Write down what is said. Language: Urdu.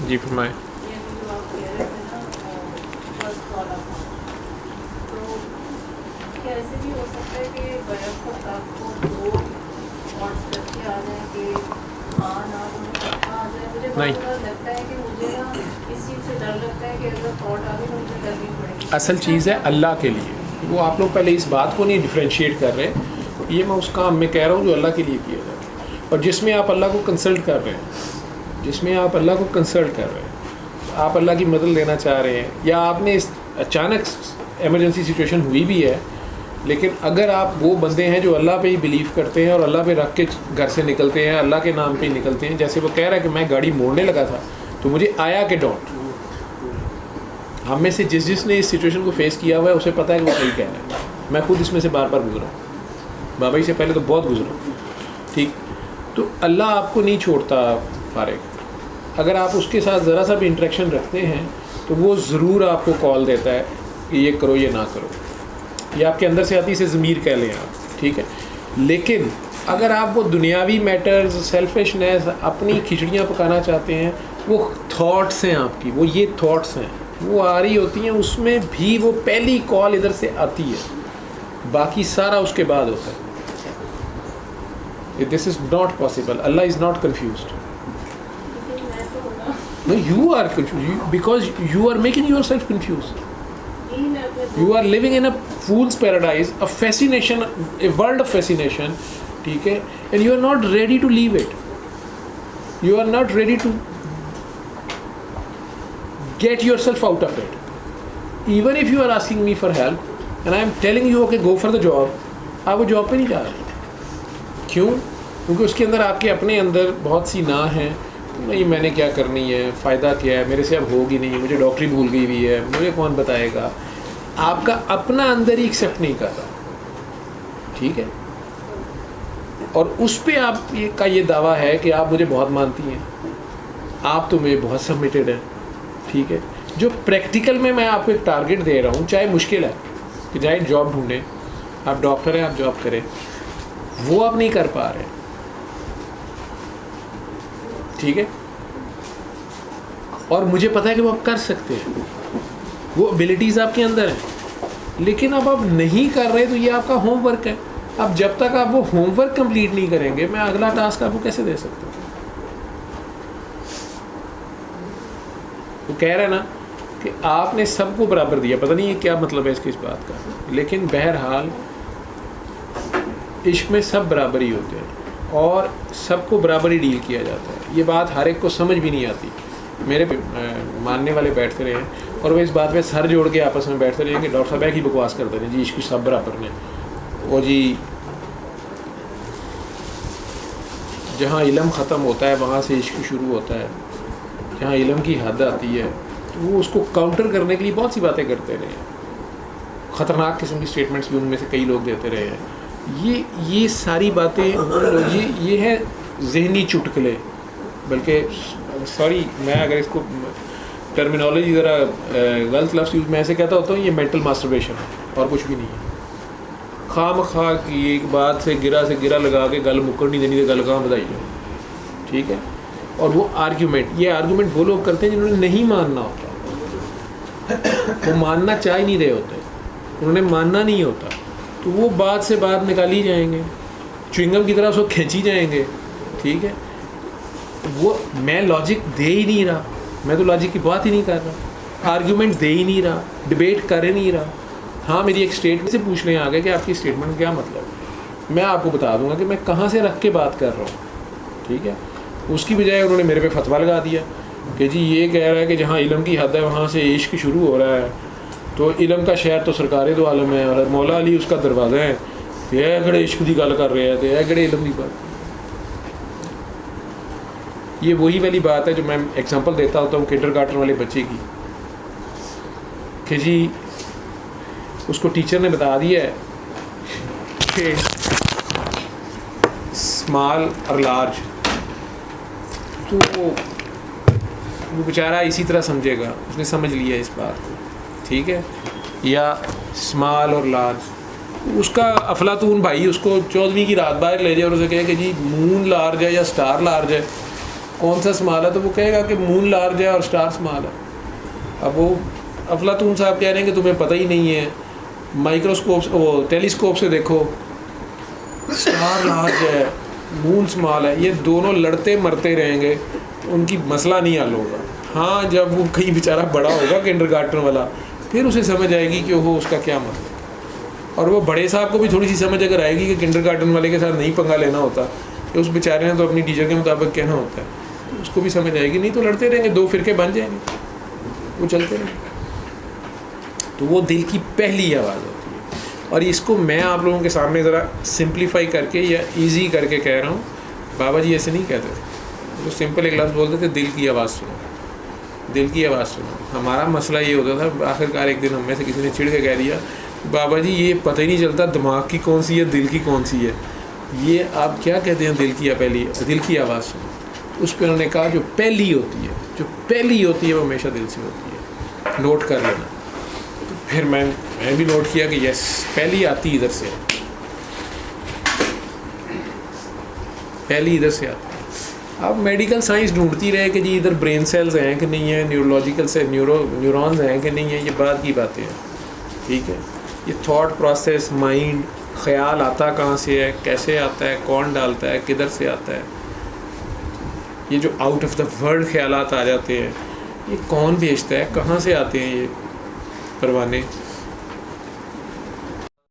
جی فرمائیں. یہ جو آپ کہہ رہے تھے نا فرسٹ والا تھا، تو کیا ایسے بھی ہو سکتا ہے کہ بیک وقت آپ کو دو تھاٹس کر کے آ جائیں کہ ہاں نہ آ جائے؟ مجھے نہیں، بہت بار لگتا ہے کہ مجھے نا اس چیز سے ڈر لگتا ہے کہ اگر تھاٹ آ گئی تو مجھے ڈرنی پڑے گی. اصل چیز ہے اللہ کے لیے. وہ آپ لوگ پہلے اس بات کو نہیں ڈفرینشیٹ کر رہے. یہ میں اس کام میں کہہ رہا ہوں جو اللہ کے لیے کیا جائے، اور جس میں آپ اللہ کو کنسلٹ کر رہے ہیں، جس میں آپ اللہ کو کنسلٹ کر رہے ہیں، آپ اللہ کی مدد لینا چاہ رہے ہیں، یا آپ نے اس اچانک ایمرجنسی سچویشن ہوئی بھی ہے، لیکن اگر آپ وہ بندے ہیں جو اللہ پہ ہی بلیو کرتے ہیں اور اللہ پہ رکھ کے گھر سے نکلتے ہیں، اللہ کے نام پہ ہی نکلتے ہیں. جیسے وہ کہہ رہا ہے کہ میں گاڑی موڑنے لگا تھا تو مجھے آیا کہ ڈونٹ. ہم میں سے جس نے اس سچویشن کو فیس کیا ہوا ہے اسے پتہ ہے کہ وہ صحیح کہہ رہا ہے. میں خود اس میں سے بار بار گزرا ہوں، بابا جی سے پہلے تو بہت گزرا ہوں. ٹھیک، تو اللہ آپ کو نہیں چھوڑتا فارغ. اگر آپ اس کے ساتھ ذرا سا بھی انٹریکشن رکھتے ہیں تو وہ ضرور آپ کو کال دیتا ہے کہ یہ کرو یہ نہ کرو. یہ آپ کے اندر سے آتی سے ضمیر کہہ لیں آپ، ٹھیک ہے. لیکن اگر آپ وہ دنیاوی میٹرز، سیلفشنیس، اپنی کھچڑیاں پکانا چاہتے ہیں، وہ تھاٹس ہیں آپ کی، وہ یہ تھاٹس ہیں، وہ آ رہی ہوتی ہیں، اس میں بھی وہ پہلی کال ادھر سے آتی ہے، باقی سارا اس کے بعد ہوتا ہے. This is not possible. Allah is not confused. No, you are confused because you are making yourself confused. You are living in a fool's paradise, a fascination, a world of fascination, ٹھیک ہے, and you are not ready to leave it. You are not ready to get yourself out of it. Even if you are asking me for help and I am telling you okay go for the job, آپ وہ جاب پہ نہیں جا رہے. کیوں؟ کیونکہ اس کے اندر آپ کے اپنے اندر بہت سی نہ ہیں. نہیں میں نے کیا کرنی ہے، فائدہ کیا ہے، میرے سے اب ہوگی نہیں، مجھے ڈاکٹری بھول گئی ہوئی ہے، مجھے کون بتائے گا. آپ کا اپنا اندر ہی ایکسیپٹ نہیں کر رہا، ٹھیک ہے. اور اس پہ آپ کا یہ دعویٰ ہے کہ آپ مجھے بہت مانتی ہیں، آپ تو مجھے بہت سبمٹیڈ ہیں، ٹھیک ہے. جو پریکٹیکل میں آپ کو ایک ٹارگٹ دے رہا ہوں، چاہے مشکل ہے کہ جائے جاب ڈھونڈیں، آپ ڈاکٹر ہیں آپ جاب کریں، وہ آپ نہیں کر پا رہے، ٹھیک ہے. اور مجھے پتہ ہے کہ وہ آپ کر سکتے ہیں، وہ ایبلٹیز آپ کے اندر ہیں، لیکن اب آپ نہیں کر رہے تو یہ آپ کا ہوم ورک ہے. اب جب تک آپ وہ ہوم ورک کمپلیٹ نہیں کریں گے میں اگلا ٹاسک آپ کو کیسے دے سکتا ہوں. وہ کہہ رہا ہے نا کہ آپ نے سب کو برابر دیا، پتہ نہیں یہ کیا مطلب ہے اس کی اس بات کا، لیکن بہرحال عشق میں سب برابر ہی ہوتے ہیں اور سب کو برابر ہی ڈیل کیا جاتا ہے. یہ بات ہر ایک کو سمجھ بھی نہیں آتی. میرے ماننے والے بیٹھتے رہے ہیں اور وہ اس بات پہ سر جوڑ کے آپس میں بیٹھتے رہے ہیں کہ ڈاکٹر صاحب ایک ہی بکواس کرتے ہیں جی عشق سب برابر نے. وہ جی جہاں علم ختم ہوتا ہے وہاں سے عشق شروع ہوتا ہے، جہاں علم کی حد آتی ہے تو وہ اس کو کاؤنٹر کرنے کے لیے بہت سی باتیں کرتے رہے ہیں. خطرناک قسم کی اسٹیٹمنٹس بھی ان میں سے کئی لوگ دیتے رہے ہیں. یہ ساری باتیں یہ ہے ذہنی چٹکلے. بلکہ سوری میں اگر اس کو ٹرمینالوجی ذرا غلط لفظ یوز میں ایسے کہتا ہوتا ہوں، یہ مینٹل ماسٹربیشن ہے اور کچھ بھی نہیں ہے. خواہ مخواہ کی ایک بات سے گرا لگا کے گل مکر نہیں دینی تو گل کہاں بدائی جائے، ٹھیک ہے. اور وہ یہ آرگیومنٹ وہ لوگ کرتے ہیں جنہوں نے نہیں ماننا ہوتا، وہ ماننا چاہ ہی نہیں رہے ہوتے، انہوں نے ماننا نہیں ہوتا، تو وہ بات سے بات نکالی جائیں گے، چوئنگم کی طرح اس کو کھینچی جائیں گے، ٹھیک ہے. وہ میں لاجک دے ہی نہیں رہا، میں تو لاجک کی بات ہی نہیں کر رہا، آرگیومنٹ دے ہی نہیں رہا، ڈبیٹ کر ہی نہیں رہا. ہاں میری ایک اسٹیٹمنٹ سے پوچھ لیں آگے کہ آپ کی اسٹیٹمنٹ کیا مطلب ہے، میں آپ کو بتا دوں گا کہ میں کہاں سے رکھ کے بات کر رہا ہوں، ٹھیک ہے. اس کی بجائے انہوں نے میرے پہ فتویٰ لگا دیا کہ جی یہ کہہ رہا ہے کہ جہاں علم کی حد ہے وہاں سے عشق شروع ہو رہا ہے، تو علم کا شہر تو سرکار دو عالم ہے اور مولا علی اس کا دروازہ ہے، یہ کڑے عشق کی گل کر رہے ہیں، تو یہ کڑے علم کی بات. یہ وہی والی بات ہے جو میں ایگزامپل دیتا ہوتا ہوں کنڈر گارٹن والے بچے کی کہ جی اس کو ٹیچر نے بتا دیا ہے کہ اسمال اور لارج، تو وہ بیچارہ اسی طرح سمجھے گا، اس نے سمجھ لیا اس بات کو، ٹھیک ہے. یا اسمال اور لارج، اس کا افلاطون بھائی اس کو 14ویں کی رات باہر لے جائے اور اسے کہے کہ جی مون لارج ہے یا سٹار لارج ہے، کون سا اسمال ہے تو وہ کہے گا کہ مون لارج ہے اور اسٹار اسمال ہے. اب وہ افلاطون صاحب کہہ رہے ہیں کہ تمہیں پتہ ہی نہیں ہے, مائکروسکوپ وہ ٹیلیسکوپ سے دیکھو, اسٹار لارج ہے مون اسمال ہے, یہ دونوں لڑتے مرتے رہیں گے, ان کی مسئلہ نہیں حل ہوگا. ہاں جب وہ کہیں بیچارہ بڑا ہوگا کنڈر گارٹن والا, پھر اسے سمجھ آئے گی کہ وہ اس کا کیا مسئلہ. اور وہ بڑے صاحب کو بھی تھوڑی سی سمجھ اگر آئے گی کہ کنڈر گارٹن والے کے ساتھ نہیں پنگا لینا ہوتا, کہ اس بیچارے نے تو اپنی ٹیچر کے مطابق کہنا ہوتا ہے, اس کو بھی سمجھ آئے گی. نہیں تو لڑتے رہیں گے, دو فرقے بن جائیں گے, وہ چلتے رہیں گے. تو وہ دل کی پہلی آواز ہوتی ہے. اور اس کو میں آپ لوگوں کے سامنے ذرا سمپلیفائی کر کے یا ایزی کر کے کہہ رہا ہوں. بابا جی ایسے نہیں کہتے تھے, وہ سمپل ایک لفظ بولتے تھے, دل کی آواز سنو, دل کی آواز سنو. ہمارا مسئلہ یہ ہوتا تھا, آخرکار ایک دن ہم میں سے کسی نے چڑھ کے کہہ دیا, بابا جی یہ پتہ ہی نہیں چلتا دماغ کی کون سی ہے دل کی کون سی ہے, یہ آپ کیا کہتے ہیں دل کی, پہلی دل کی آواز سنو. اس پہ انہوں نے کہا جو پہلی ہوتی ہے وہ ہمیشہ دل سے ہوتی ہے, نوٹ کر لینا. تو پھر میں بھی نوٹ کیا کہ یس پہلی آتی ادھر سے, پہلی ادھر سے آتی ہے. اب میڈیکل سائنس ڈھونڈتی رہے کہ جی ادھر برین سیلز ہیں کہ نہیں ہیں, نیورولوجیکل سے نیورونز ہیں کہ نہیں ہیں, یہ بات کی باتیں ہیں. ٹھیک ہے, یہ تھاٹ پروسیس, مائنڈ, خیال آتا کہاں سے ہے, کیسے آتا ہے, کون ڈالتا ہے, کدھر سے آتا ہے, یہ جو آؤٹ آف دا ورلڈ خیالات آ جاتے ہیں یہ کون بھیجتا ہے, کہاں سے آتے ہیں یہ پروانے,